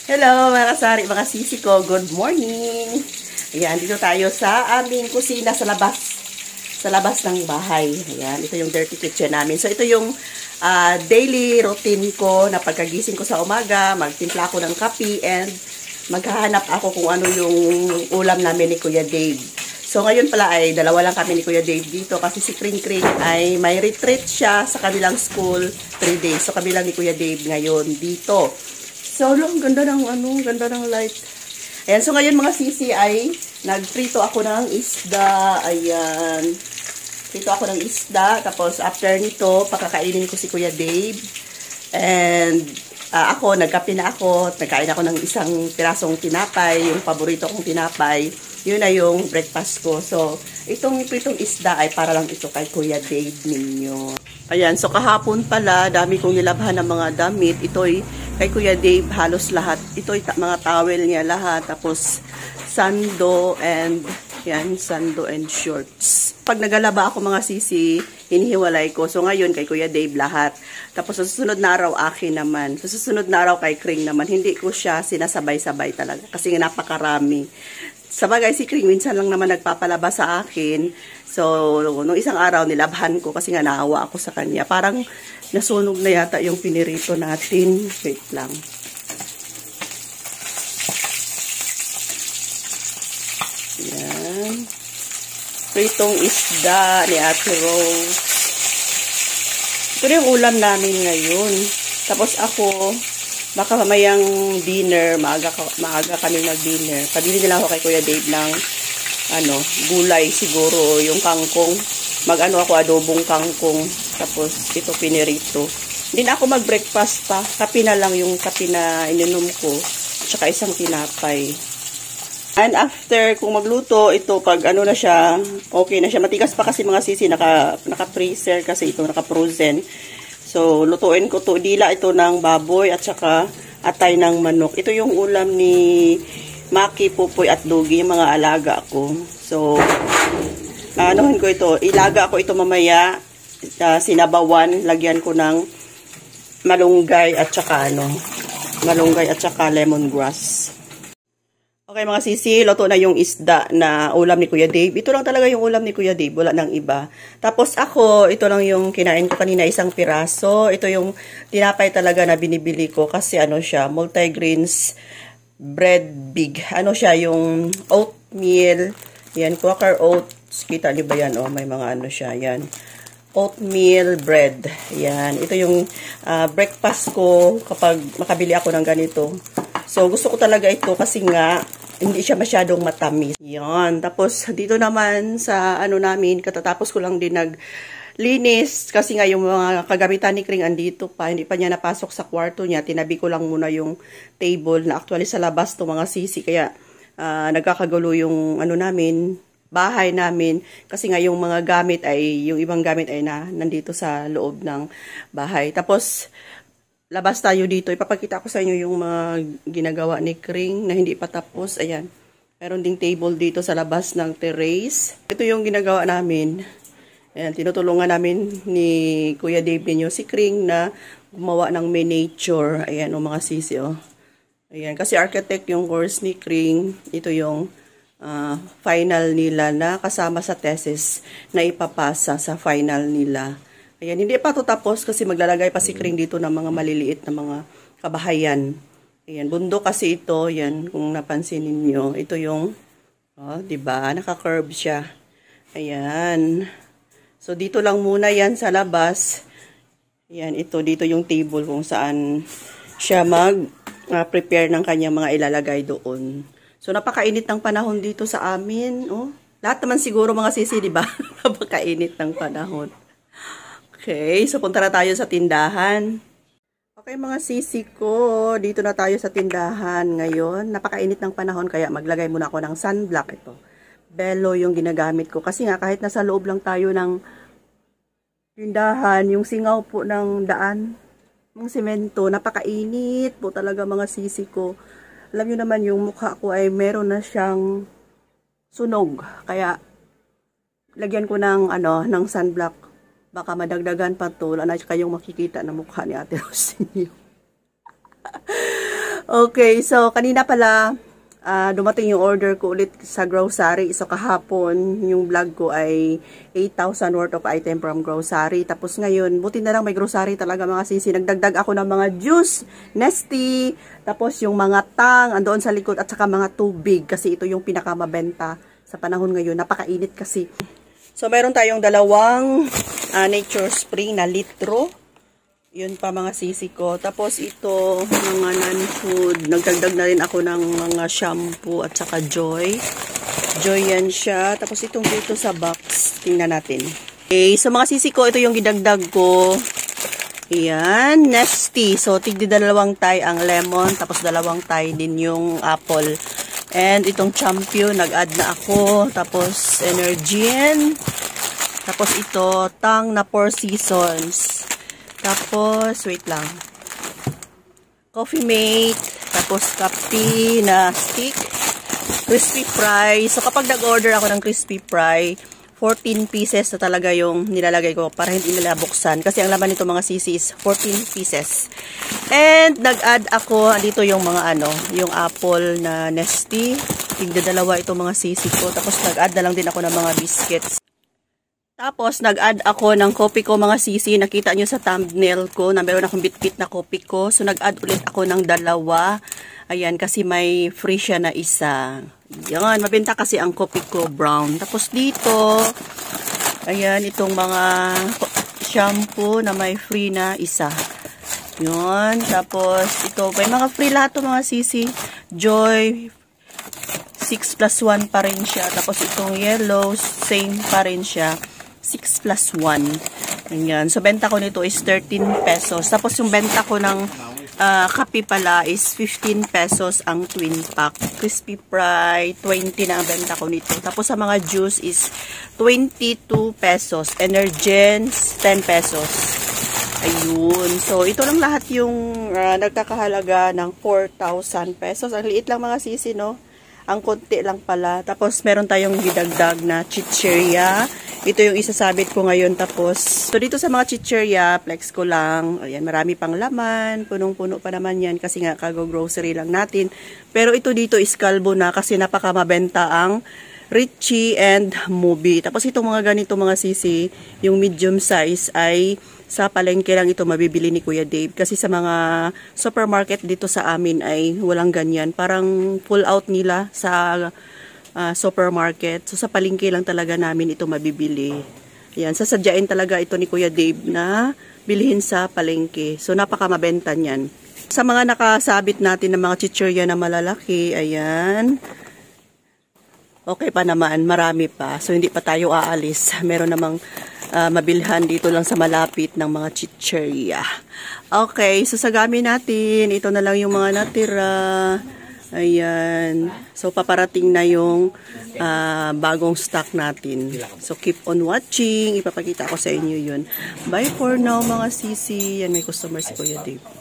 Hello mga kasari, mga sisi ko. Good morning. Ayan, dito tayo sa aming kusina sa labas. Sa labas ng bahay. Ayan, ito yung dirty kitchen namin. So, ito yung daily routine ko na pagkagising ko sa umaga, magtimpla ako ng kape and maghahanap ako kung ano yung ulam namin ni Kuya Dave. So, ngayon pala ay dalawa lang kami ni Kuya Dave dito kasi si Kring Kring ay may retreat siya sa kabilang school 3 days. So, kami lang ni Kuya Dave ngayon dito. So, ganda ng light. Ayan, so ngayon mga sisi ay nagprito ako ng isda. Ayan. Prito ako ng isda. Tapos, after nito, pakakainin ko si Kuya Dave. And, ako, nagkape na ako. Nagkain ako ng isang pirasong tinapay. Yung paborito kong tinapay. Yun na yung breakfast ko. So, itong pritong isda ay para lang ito kay Kuya Dave ninyo. Ayan, so kahapon pala, dami kong nilabhan ng mga damit. Ito'y kay Kuya Dave halos lahat. Ito'y mga towel niya lahat. Tapos, sando and, yan, sando and shorts. Pag nagalaba ako mga sisi, hinihiwalay ko. So, ngayon kay Kuya Dave lahat. Tapos, sa susunod na araw, akin naman. Sa susunod na araw kay Kring naman. Hindi ko siya sinasabay-sabay talaga. Kasi napakarami. Sabagay, si Kring minsan lang naman nagpapalaba sa akin. So, nung isang araw, nilabhan ko kasi nga naawa ako sa kanya. Parang nasunog na yata yung pinirito natin. Wait lang. Yan. Pritong isda ni Ate Rose. Ito yung ulam namin ngayon. Tapos ako, baka mamayang dinner, maaga kami mag-dinner. Pabili nila ako kay Kuya Dave ng gulay siguro, yung kangkong. Ako adobong kangkong. Tapos ito pinirito. Hindi na ako mag-breakfast pa. Kape na lang yung kape na ininom ko. Tsaka isang tinapay. And after kung magluto, ito pag na siya, okay na siya. Matigas pa kasi mga sisi, naka-freezer kasi ito, naka-frozen. So, lutuin ko to. Dila ito ng baboy at saka atay ng manok. Ito yung ulam ni Maki, Pupoy at Lugi, yung mga alaga ko. So, anuhin ko ito. Ilaga ko ito mamaya. Sinabawan. Lagyan ko ng malunggay at saka lemongrass. Okay mga sisi, luto na yung isda na ulam ni Kuya Dave. Ito lang talaga yung ulam ni Kuya Dave, wala nang iba. Tapos ako, ito lang yung kinain ko kanina, isang piraso. Ito yung tinapay talaga na binibili ko kasi siya, multi-grains bread big. Siya yung oatmeal, yan, Quaker oats. Kita niyo ba yan? May mga siya, yan. Oatmeal bread. Yan, ito yung breakfast ko kapag makabili ako ng ganito. So, gusto ko talaga ito kasi nga, hindi siya masyadong matamis. Yan. Tapos, dito naman sa namin, katatapos ko lang din naglinis. Kasi nga, yung mga kagamitan ni Kring andito pa. Hindi pa niya napasok sa kwarto niya. Tinabi ko lang muna yung table na actually sa labas to mga sisi. Kaya, nagkakagulo yung namin, bahay namin. Kasi nga, yung mga gamit yung ibang gamit ay nandito sa loob ng bahay. Tapos, labas tayo dito. Ipapakita ko sa inyo yung mga ginagawa ni Kring na hindi pa tapos. Ayan. Meron ding table dito sa labas ng terrace. Ito yung ginagawa namin. Ayan. Tinutulungan namin ni Kuya Dave ninyo si Kring na gumawa ng miniature. Ayan o mga sisi o. Ayan. Kasi architect yung course ni Kring. Ito yung final nila na kasama sa thesis na ipapasa sa final nila. Ayan, hindi pa ito tapos kasi maglalagay pa si Kring dito ng mga maliliit na mga kabahayan. Ayan, bundok kasi ito. Yan, kung napansin ninyo. Ito yung, diba? Naka-curve siya. Ayan. So, dito lang muna yan sa labas. Ayan, dito yung table kung saan siya mag-prepare ng kanyang mga ilalagay doon. So, napakainit ng panahon dito sa amin. Lahat naman siguro mga sisi, diba? Napakainit ng panahon. Okay, so punta na tayo sa tindahan. Okay mga sisi ko, dito na tayo sa tindahan ngayon. Napakainit ng panahon kaya maglagay muna ako ng sunblock ito. Belo yung ginagamit ko kasi nga kahit nasa loob lang tayo ng tindahan, yung singaw po ng daan, ng semento, napakainit po talaga mga sisi ko. Alam nyo naman yung mukha ko ay meron na siyang sunog. Kaya lagyan ko ng sunblock. Baka madagdagan pa to. Wala na kayong makikita na mukha ni Ate Rose. Okay, so kanina pala dumating yung order ko ulit sa grocery. So kahapon, yung vlog ko ay 8,000 worth of item from grocery. Tapos ngayon, buti na lang may grocery talaga mga sisi. Nagdagdag ako ng mga juice, Nestea, tapos yung mga tang, andoon sa likod, at saka mga tubig. Kasi ito yung pinakamabenta sa panahon ngayon. Napakainit kasi. So meron tayong dalawang Nature Spring na litro. Yun pa mga sisi ko. Tapos ito, mga non-food. Nagdagdag na rin ako ng mga shampoo at saka Joy. Joy yan siya. Tapos itong dito sa box. Tingnan natin. Okay, so mga sisi ko, ito yung gidagdag ko. Ayan, Nestea. So, tigdi dalawang tie ang lemon. Tapos dalawang tie din yung apple. And itong Champion, nag-add na ako. Tapos Energien. Tapos ito, Tang na 4 seasons. Tapos, wait lang. Coffee Mate. Tapos, kape na stick. Crispy fry. So, kapag nag-order ako ng crispy fry, 14 pieces na talaga yung nilalagay ko para hindi nila buksan. Kasi ang laman nito mga sisi is 14 pieces. And, nag-add ako, dito yung mga yung apple na Nestea. Tigda dalawa itong mga sisi ko. Tapos, nag-add na lang din ako ng mga biscuits. Tapos, nag-add ako ng kopi ko mga sisi. Nakita nyo sa thumbnail ko na meron akong bit-bit na kopi ko. So, nag-add ulit ako ng dalawa. Ayan, kasi may free siya na isa. Yan, mabenta kasi ang kopi ko brown. Tapos dito, ayan, itong mga shampoo na may free na isa. Yun, tapos ito, may mga free lahat to mga sisi. Joy, 6+1 pa rin siya. Tapos itong yellow, same pa rin siya. 6+1. Ayan. So, benta ko nito is 13 pesos. Tapos, yung benta ko ng kape pala is 15 pesos ang twin pack. Crispy fry, 20 na ang benta ko nito. Tapos, sa mga juice is 22 pesos. Energins, 10 pesos. Ayun. So, ito lang lahat yung nagkakahalaga ng 4,000 pesos. Ang liit lang mga sisi, no? Ang konti lang pala. Tapos, meron tayong gidagdag na chichirya. Ito yung isasabit ko ngayon. Tapos, so dito sa mga chichirya, flex ko lang. Ayan, marami pang laman. Punong-puno pa naman yan kasi nga kago-grocery lang natin. Pero ito dito is kalbo na kasi napakamabenta ang Richie and Moby. Tapos itong mga ganito mga sisi, yung medium size ay sa palengke lang ito mabibili ni Kuya Dave. Kasi sa mga supermarket dito sa amin ay walang ganyan. Parang full out nila sa supermarket. So, sa palengke lang talaga namin ito mabibili. Ayan, sasadyain talaga ito ni Kuya Dave na bilhin sa palengke. So, napakamabenta niyan. Sa mga nakasabit natin ng mga chichirya na malalaki, ayan. Okay pa naman, marami pa. So, hindi pa tayo aalis. Meron namang mabilhan dito lang sa malapit ng mga chichirya. Okay, so sa gamit natin, ito na lang yung mga natira. Ayan. So, paparating na yung bagong stock natin. So, keep on watching. Ipapakita ko sa inyo yun. Bye for now, mga sisi. Yan, may customer si Kuya Dave.